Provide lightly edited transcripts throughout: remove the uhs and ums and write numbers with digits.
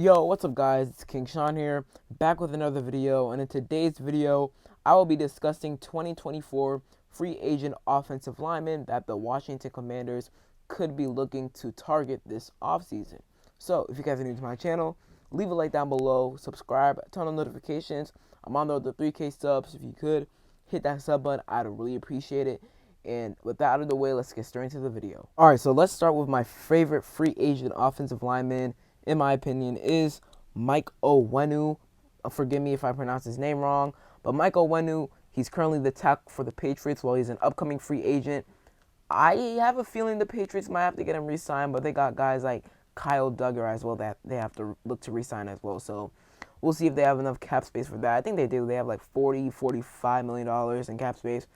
Yo, what's up guys, it's King Sean here, back with another video, and in today's video, I will be discussing 2024 free agent offensive linemen that the Washington Commanders could be looking to target this offseason. So, if you guys are new to my channel, leave a like down below, subscribe, turn on notifications. I'm on the road to 3K subs. If you could, hit that sub button, I'd really appreciate it. And with that out of the way, let's get straight into the video. Alright, so let's start with my favorite free agent offensive lineman, in my opinion, is Mike Owusu. Forgive me if I pronounce his name wrong, but Mike Owusu, he's currently the tackle for the Patriots while he's an upcoming free agent. I have a feeling the Patriots might have to get him re-signed, but they got guys like Kyle Duggar as well that they have to look to re-sign as well. So we'll see if they have enough cap space for that. I think they do. They have like $45 million in cap space.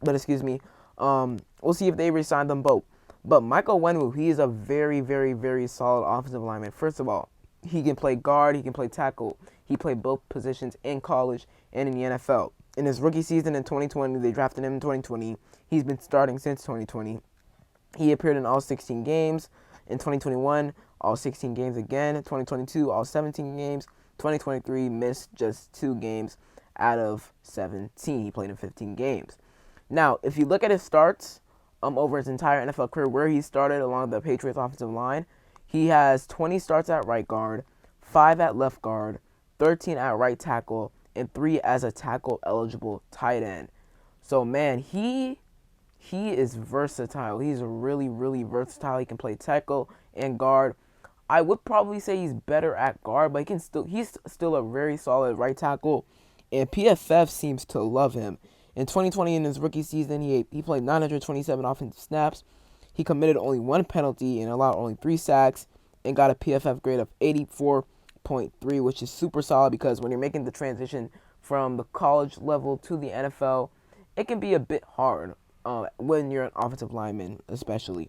But excuse me, we'll see if they re-sign them both. But Michael Owusu, he is a very, very, very solid offensive lineman. First of all, he can play guard, he can play tackle. He played both positions in college and in the NFL. In his rookie season in 2020, they drafted him in 2020. He's been starting since 2020. He appeared in all 16 games. In 2021, all 16 games again. In 2022, all 17 games. 2023, missed just 2 games out of 17. He played in 15 games. Now, if you look at his starts over his entire NFL career, where he started along the Patriots offensive line, he has 20 starts at right guard, 5 at left guard, 13 at right tackle, and 3 as a tackle-eligible tight end. So, man, he is versatile. He's really, really versatile. He can play tackle and guard. I would probably say he's better at guard, but he's still a very solid right tackle, and PFF seems to love him. In 2020, in his rookie season, he played 927 offensive snaps. He committed only 1 penalty and allowed only 3 sacks and got a PFF grade of 84.3, which is super solid because when you're making the transition from the college level to the NFL, it can be a bit hard when you're an offensive lineman, especially.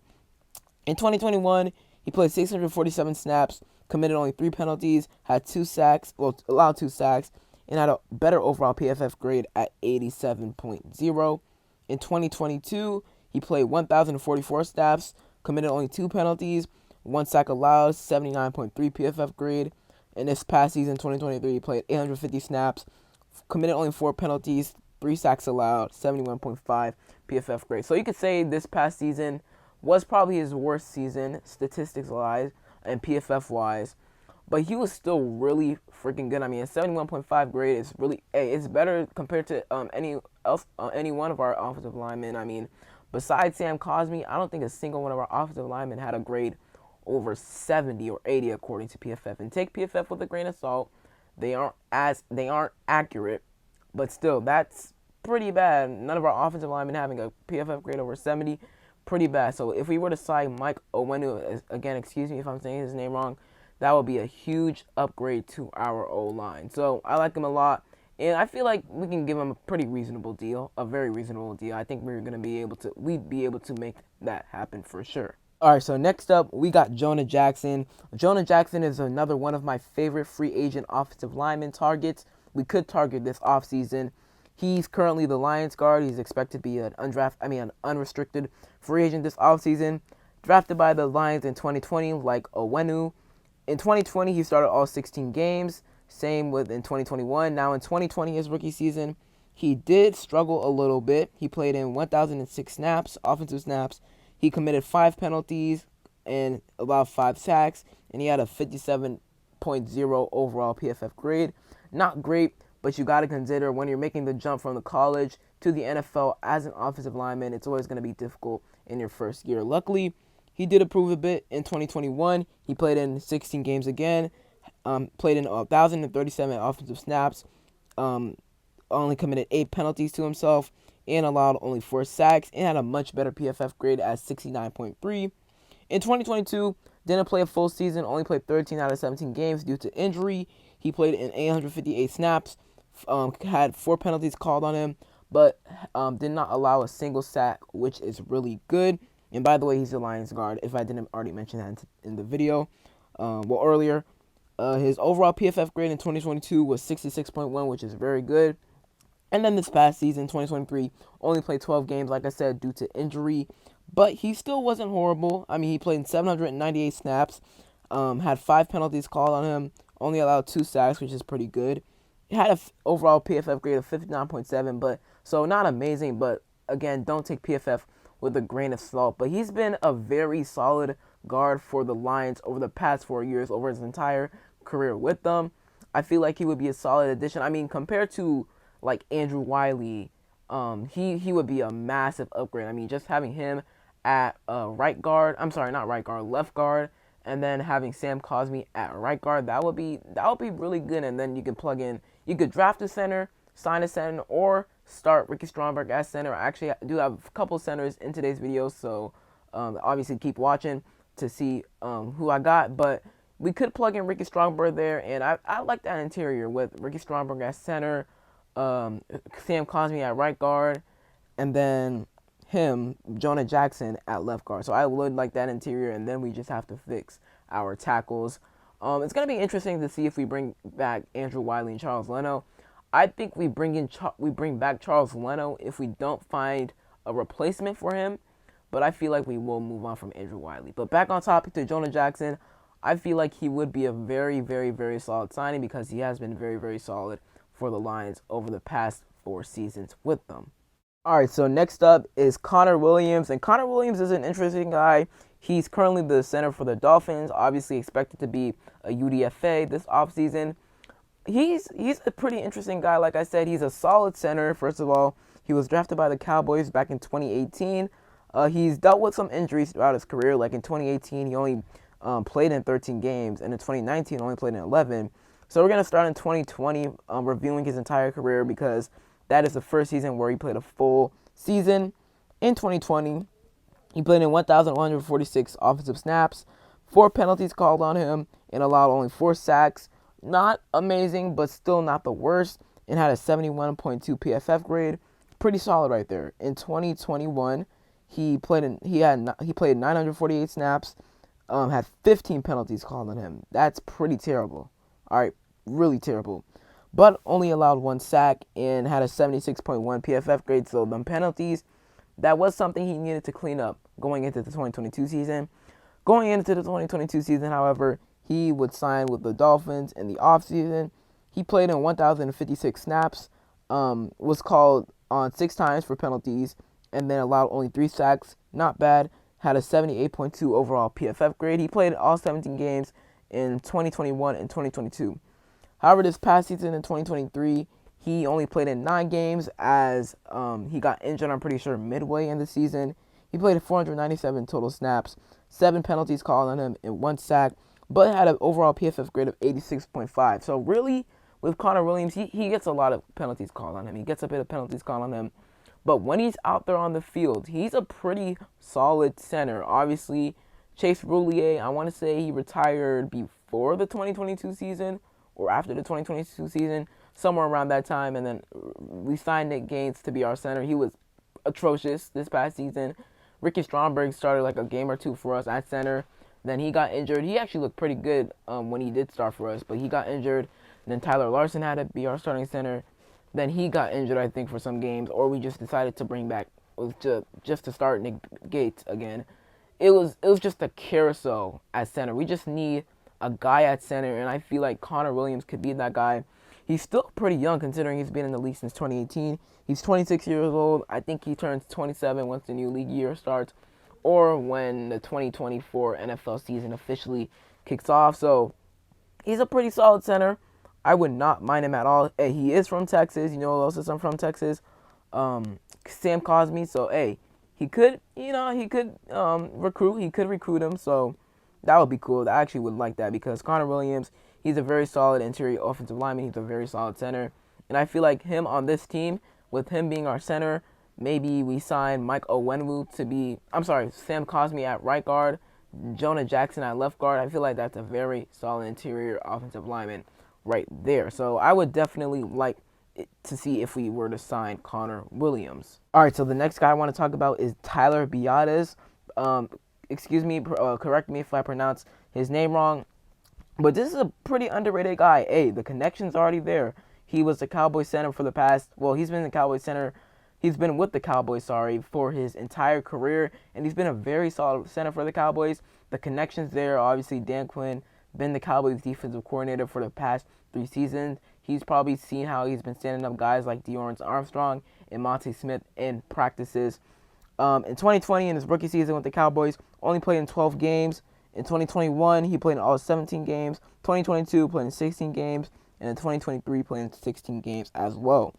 In 2021, he played 647 snaps, committed only 3 penalties, had 2 sacks, allowed 2 sacks, and had a better overall PFF grade at 87.0. In 2022, he played 1,044 snaps, committed only 2 penalties, 1 sack allowed, 79.3 PFF grade. In this past season, 2023, he played 850 snaps, committed only 4 penalties, 3 sacks allowed, 71.5 PFF grade. So you could say this past season was probably his worst season, statistics-wise and PFF-wise. But he was still really freaking good. I mean, a 71.5 grade is really, it's better compared to any one of our offensive linemen. I mean, besides Sam Cosmi, I don't think a single one of our offensive linemen had a grade over 70 or 80 according to PFF. And take PFF with a grain of salt. They aren't accurate, but still, that's pretty bad. None of our offensive linemen having a PFF grade over 70, pretty bad. So if we were to sign Mike Owusu, again, excuse me if I'm saying his name wrong, that would be a huge upgrade to our O-line. So I like him a lot, and I feel like we can give him a pretty reasonable deal, a very reasonable deal. I think we'd be able to make that happen for sure. All right, so next up, we got Jonah Jackson. Jonah Jackson is another one of my favorite free agent offensive lineman targets. We could target this offseason. He's currently the Lions guard. He's expected to be an unrestricted free agent this offseason. Drafted by the Lions in 2020, like Owusu. In 2020, he started all 16 games. Same with in 2021. Now in 2020, his rookie season, he did struggle a little bit. He played in 1,006 snaps, offensive snaps. He committed 5 penalties and allowed 5 sacks, and he had a 57.0 overall PFF grade. Not great, but you got to consider when you're making the jump from the college to the NFL as an offensive lineman, it's always going to be difficult in your first year. Luckily, he did improve a bit in 2021. He played in 16 games again, played in 1,037 offensive snaps, only committed 8 penalties to himself, and allowed only 4 sacks, and had a much better PFF grade at 69.3. In 2022, didn't play a full season, only played 13 out of 17 games due to injury. He played in 858 snaps, had 4 penalties called on him, but did not allow a single sack, which is really good. And by the way, he's a Lions guard, if I didn't already mention that in the video, earlier. His overall PFF grade in 2022 was 66.1, which is very good. And then this past season, 2023, only played 12 games, like I said, due to injury. But he still wasn't horrible. I mean, he played 798 snaps. Had 5 penalties called on him, only allowed 2 sacks, which is pretty good. He had an overall PFF grade of 59.7, but so not amazing, but again, don't take PFF with a grain of salt. But he's been a very solid guard for the Lions over the past 4 years, over his entire career with them. I feel like he would be a solid addition. I mean, compared to like Andrew Wiley, he would be a massive upgrade. I mean, just having him at right guard. I'm sorry, not right guard, left guard, and then having Sam Cosmi at right guard. That would be really good. And then you could plug in. You could draft a center, sign a center, or start Ricky Stromberg as center. I actually do have a couple centers in today's video, so obviously keep watching to see who I got. But we could plug in Ricky Stromberg there, and I like that interior with Ricky Stromberg at center, Sam Cosmi at right guard, and then him, Jonah Jackson, at left guard. So I would like that interior, and then we just have to fix our tackles. It's going to be interesting to see if we bring back Andrew Wiley and Charles Leno. I think we bring back Charles Leno if we don't find a replacement for him, but I feel like we will move on from Andrew Wiley. But back on topic to Jonah Jackson, I feel like he would be a very, very, very solid signing because he has been very, very solid for the Lions over the past 4 seasons with them. All right, so next up is Conor Williams, and Conor Williams is an interesting guy. He's currently the center for the Dolphins, obviously expected to be a UDFA this offseason. He's a pretty interesting guy. Like I said, he's a solid center. First of all, he was drafted by the Cowboys back in 2018. He's dealt with some injuries throughout his career. Like in 2018, he only played in 13 games, and in 2019, only played in 11. So we're going to start in 2020 reviewing his entire career because that is the first season where he played a full season. In 2020, he played in 1,146 offensive snaps, 4 penalties called on him, and allowed only 4 sacks. Not amazing, but still not the worst, and had a 71.2 PFF grade. Pretty solid right there. In 2021, he played 948 snaps, had 15 penalties called on him. That's pretty terrible. All right, really terrible. But only allowed 1 sack and had a 76.1 PFF grade. So the penalties, that was something he needed to clean up going into the 2022 season. Going into the 2022 season, however, he would sign with the Dolphins in the offseason. He played in 1,056 snaps, was called on 6 times for penalties, and then allowed only 3 sacks. Not bad. Had a 78.2 overall PFF grade. He played all 17 games in 2021 and 2022. However, this past season in 2023, he only played in 9 games as he got injured, I'm pretty sure, midway in the season. He played 497 total snaps, 7 penalties called on him, and 1 sack, but had an overall PFF grade of 86.5. So really, with Conor Williams, he gets a lot of penalties called on him. He gets a bit of penalties called on him. But when he's out there on the field, he's a pretty solid center. Obviously, Chase Roulier, I want to say he retired before the 2022 season or after the 2022 season, somewhere around that time. And then we signed Nick Gaines to be our center. He was atrocious this past season. Ricky Stromberg started like a game or 2 for us at center. Then he got injured. He actually looked pretty good when he did start for us, but he got injured. And then Tyler Larson had to be our starting center. Then he got injured, I think, for some games, or we just decided to bring back just to start Nick Gates again. It was just a carousel at center. We just need a guy at center, and I feel like Conor Williams could be that guy. He's still pretty young considering he's been in the league since 2018. He's 26 years old. I think he turns 27 once the new league year starts, or when the 2024 NFL season officially kicks off. So he's a pretty solid center. I would not mind him at all. Hey, he is from Texas. You know who else is from Texas? Sam Cosmi. So, hey, he could recruit. He could recruit him. So that would be cool. I actually would like that because Conor Williams, he's a very solid interior offensive lineman. He's a very solid center. And I feel like him on this team, with him being our center, maybe we sign Mike Owusu to be, Sam Cosmi at right guard, Jonah Jackson at left guard. I feel like that's a very solid interior offensive lineman right there. So I would definitely like to see if we were to sign Conor Williams. All right, so the next guy I want to talk about is Tyler Biadasz. Excuse me, correct me if I pronounce his name wrong, but this is a pretty underrated guy. Hey, the connection's already there. He was the Cowboys center for the past, he's been the Cowboys center. He's been with the Cowboys, for his entire career, and he's been a very solid center for the Cowboys. the connections there. Obviously, Dan Quinn been the Cowboys defensive coordinator for the past 3 seasons. He's probably seen how he's been standing up guys like De'Armond Armstrong and Monte Smith in practices. In 2020, in his rookie season with the Cowboys, only played in 12 games. In 2021, he played in all 17 games. 2022, played in 16 games. And in 2023, played in 16 games as well.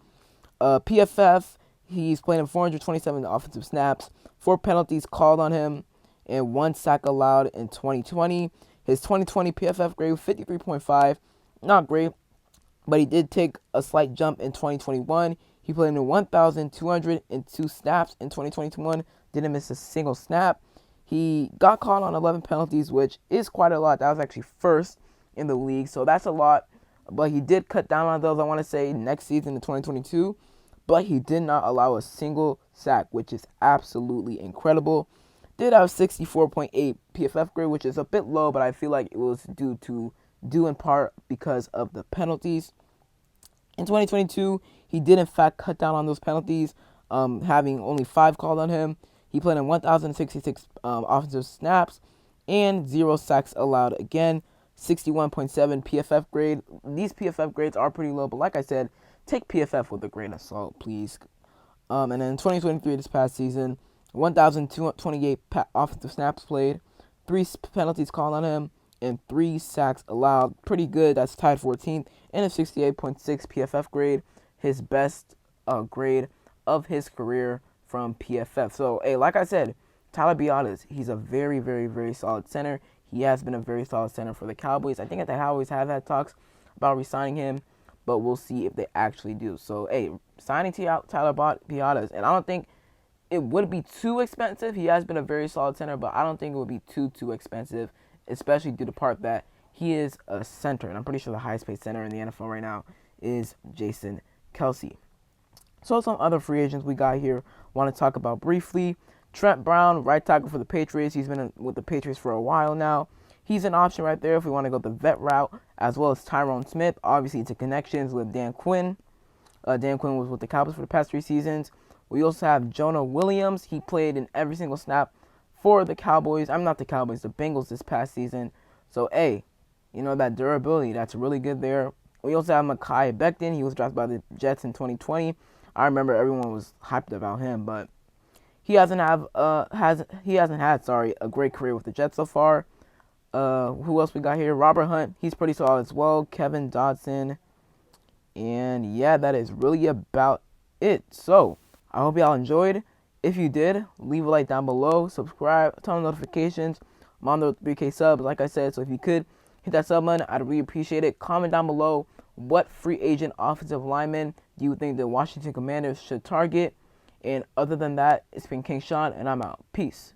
PFF, he's played in 427 offensive snaps, 4 penalties called on him, and 1 sack allowed in 2020. His 2020 PFF grade was 53.5. Not great, but he did take a slight jump in 2021. He played in 1,202 snaps in 2021. Didn't miss a single snap. He got caught on 11 penalties, which is quite a lot. That was actually first in the league, so that's a lot. But he did cut down on those, I want to say, next season in 2022. But he did not allow a single sack, which is absolutely incredible. Did have 64.8 PFF grade, which is a bit low, but I feel like it was due in part because of the penalties. In 2022, he did in fact cut down on those penalties, having only 5 called on him. He played in 1,066 offensive snaps and 0 sacks allowed. Again, 61.7 PFF grade. These PFF grades are pretty low, but like I said, take PFF with a grain of salt, please. And then in 2023, this past season, 1,228 offensive snaps played, 3 penalties called on him, and 3 sacks allowed. Pretty good. That's tied 14th, and a 68.6 PFF grade, his best grade of his career from PFF. So, hey, like I said, Tyler Biadasz, he's a very, very, very solid center. He has been a very solid center for the Cowboys. I think that the Cowboys have had talks about re-signing him, but we'll see if they actually do. So, hey, signing Tyler Biadasz, and I don't think it would be too expensive. He has been a very solid center, but I don't think it would be too expensive, especially due to the part that he is a center, and I'm pretty sure the highest paid center in the NFL right now is Jason Kelce. So some other free agents we got here want to talk about briefly. Trent Brown, right tackle for the Patriots. He's been with the Patriots for a while now. He's an option right there if we want to go the vet route, as well as Tyron Smith. Obviously, it's a connections with Dan Quinn. Dan Quinn was with the Cowboys for the past 3 seasons. We also have Jonah Williams. He played in every single snap for the Cowboys. I'm not the Cowboys, the Bengals this past season. So, hey, you know, that durability, that's really good there. We also have Mekhi Becton. He was drafted by the Jets in 2020. I remember everyone was hyped about him, but he hasn't had a great career with the Jets so far. Who else we got here? Robert Hunt. He's pretty solid as well. Kevin Dodson. And yeah, that is really about it. So, I hope y'all enjoyed. If you did, leave a like down below. Subscribe. Turn on notifications. I'm on the 3K subs, like I said. So, if you could hit that sub button, I'd really appreciate it. Comment down below what free agent offensive lineman do you think the Washington Commanders should target. And other than that, it's been King Sean, and I'm out. Peace.